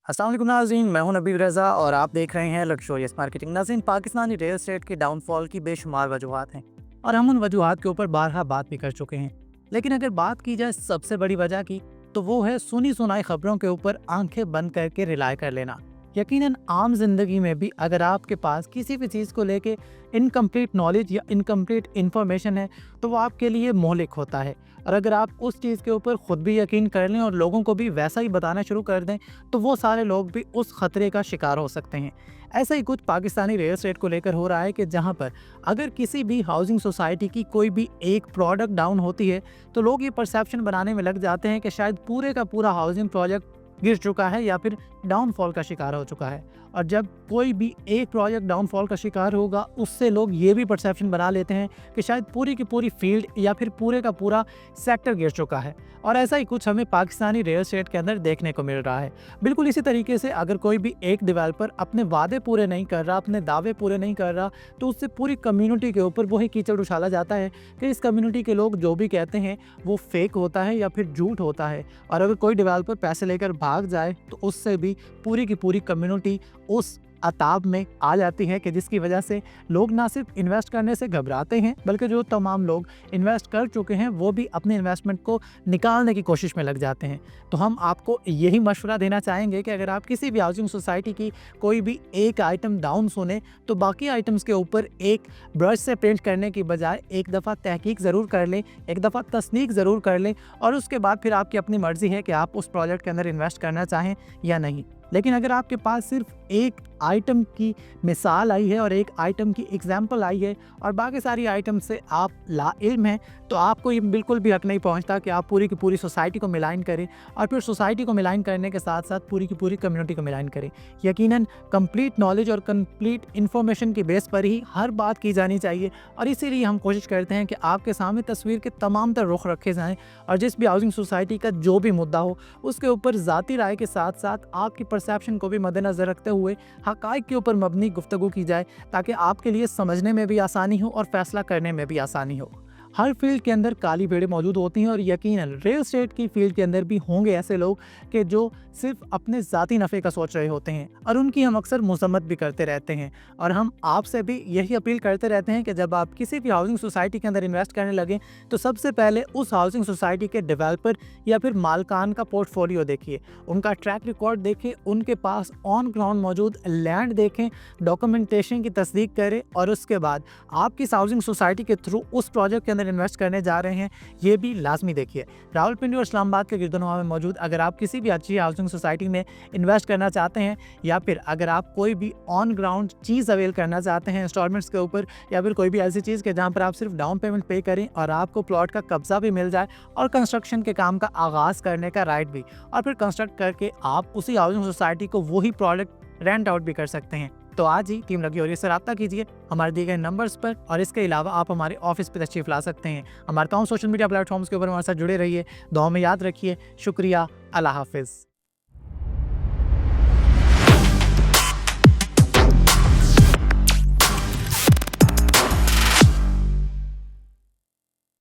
अस्सलाम वालेकुम नाज़रीन, मैं हूं नबील रज़ा और आप देख रहे हैं लग्जरियस मार्केटिंग। नाज़रीन, पाकिस्तानी रियल एस्टेट की डाउनफॉल की बेशुमार वजूहात हैं और हम उन वजूहात के ऊपर बारहा बात भी कर चुके हैं। लेकिन अगर बात की जाए सबसे बड़ी वजह की, तो वो है सुनी सुनाई खबरों के ऊपर आंखें बंद करके रिलाय कर लेना। यकीनन आम जिंदगी में भी अगर आपके पास किसी भी चीज़ को लेके इनकम्प्लीट नॉलेज या इनकम्प्लीट इन्फॉर्मेशन है, तो वो आपके लिए मोहलिक होता है। और अगर आप उस चीज़ के ऊपर ख़ुद भी यकीन कर लें और लोगों को भी वैसा ही बताना शुरू कर दें, तो वो सारे लोग भी उस ख़तरे का शिकार हो सकते हैं। ऐसा ही कुछ पाकिस्तानी रियल एस्टेट को लेकर हो रहा है कि जहाँ पर अगर किसी भी हाउसिंग सोसाइटी की कोई भी एक प्रोडक्ट डाउन होती है, तो लोग ये परसेप्शन बनाने में लग जाते हैं कि शायद पूरे का पूरा हाउसिंग प्रोजेक्ट गिर चुका है या फिर डाउनफॉल का शिकार हो चुका है। और जब कोई भी एक प्रोजेक्ट डाउनफॉल का शिकार होगा, उससे लोग ये भी परसेप्शन बना लेते हैं कि शायद पूरी की पूरी फील्ड या फिर पूरे का पूरा सेक्टर गिर चुका है। और ऐसा ही कुछ हमें पाकिस्तानी रियल एस्टेट के अंदर देखने को मिल रहा है। बिल्कुल इसी तरीके से अगर कोई भी एक डेवलपर अपने वादे पूरे नहीं कर रहा, अपने दावे पूरे नहीं कर रहा, तो उससे पूरी कम्युनिटी के ऊपर वही कीचड़ उछाला जाता है कि इस कम्युनिटी के लोग जो भी कहते हैं वो फेक होता है या फिर झूठ होता है। और अगर कोई डेवलपर पैसे लेकर भाग जाए, तो उससे भी पूरी की पूरी कम्युनिटी उस अताब में आ जाती है कि जिसकी वजह से लोग ना सिर्फ इन्वेस्ट करने से घबराते हैं, बल्कि जो तमाम लोग इन्वेस्ट कर चुके हैं वो भी अपने इन्वेस्टमेंट को निकालने की कोशिश में लग जाते हैं। तो हम आपको यही मशवरा देना चाहेंगे कि अगर आप किसी भी हाउसिंग सोसाइटी की कोई भी एक आइटम डाउन सुने, तो बाकी आइटम्स के ऊपर एक ब्रश से पेंट करने की बजाय एक दफ़ा तहकीक ज़रूर कर लें, एक दफ़ा तस्दीक ज़रूर कर लें, और उसके बाद फिर आपकी अपनी मर्ज़ी है कि आप उस प्रोजेक्ट के अंदर इन्वेस्ट करना चाहें या नहीं। लेकिन अगर आपके पास सिर्फ एक आइटम की मिसाल आई है और एक आइटम की एग्जाम्पल आई है और बाकी सारी आइटम से आप लाइल्म हैं, तो आपको ये बिल्कुल भी हक नहीं पहुंचता कि आप पूरी की पूरी सोसाइटी को मिलान करें और फिर सोसाइटी को मिलान करने के साथ साथ पूरी की पूरी कम्युनिटी को मिलान करें। यकीनन कंप्लीट नॉलेज और कंप्लीट इन्फॉर्मेशन की बेस पर ही हर बात की जानी चाहिए, और इसीलिए हम कोशिश करते हैं कि आपके सामने तस्वीर के तमाम तर रुख रखे जाएँ और जिस भी हाउसिंग सोसाइटी का जो भी मुद्दा हो, उसके ऊपर ज़ाती राय के साथ साथ आपकी परसेप्शन को भी मद्देनज़र रखते हुए हक़ाइक़ के ऊपर मबनी गुफ्तगू की जाए, ताकि आपके लिए समझने में भी आसानी हो और फैसला करने में भी आसानी हो। हर फील्ड के अंदर काली भेड़ें मौजूद होती हैं और यकीनन रियल एस्टेट की फील्ड के अंदर भी होंगे ऐसे लोग कि जो सिर्फ अपने ज़ाती नफ़े का सोच रहे होते हैं, और उनकी हम अक्सर मज़म्मत भी करते रहते हैं। और हम आपसे भी यही अपील करते रहते हैं कि जब आप किसी भी हाउसिंग सोसाइटी के अंदर इन्वेस्ट करने लगें, तो सबसे पहले उस हाउसिंग सोसाइटी के डेवलपर या फिर मालकान का पोर्टफोलियो देखिए, उनका ट्रैक रिकॉर्ड देखें, उनके पास ऑन ग्राउंड मौजूद लैंड देखें, डॉक्यूमेंटेशन की तस्दीक करें, और उसके बाद आप किस हाउसिंग सोसाइटी के थ्रू उस प्रोजेक्ट के अंदर इन्वेस्ट करने जा रहे हैं, ये भी लाजमी देखिए। रावलपिंडी और इस्लामाबाद के गिरदोनवा में मौजूद अगर आप किसी भी अच्छी हाउसिंग सोसाइटी में इन्वेस्ट करना चाहते हैं, या फिर अगर आप कोई भी ऑन ग्राउंड चीज़ अवेल करना चाहते हैं इंस्टॉलमेंट्स के ऊपर, या फिर कोई भी ऐसी चीज़ के जहां पर आप सिर्फ डाउन पेमेंट पे करें और आपको प्लॉट का कब्जा भी मिल जाए और कंस्ट्रक्शन के काम का आगाज़ करने का राइट भी, और फिर कंस्ट्रक्ट करके आप उसी हाउसिंग सोसाइटी को वही प्रोडक्ट रेंट आउट भी कर सकते हैं, तो आज ही टीम लगी और इससे रब्ता कीजिए हमारे दिए गए नंबर्स पर। और इसके अलावा आप हमारे ऑफिस पर तशरीफ ला सकते हैं। हमारे तमाम सोशल मीडिया प्लेटफॉर्म्स के ऊपर हमारे साथ जुड़े रहिए। दुआ में याद रखिए। शुक्रिया। अल्लाह हाफिज़।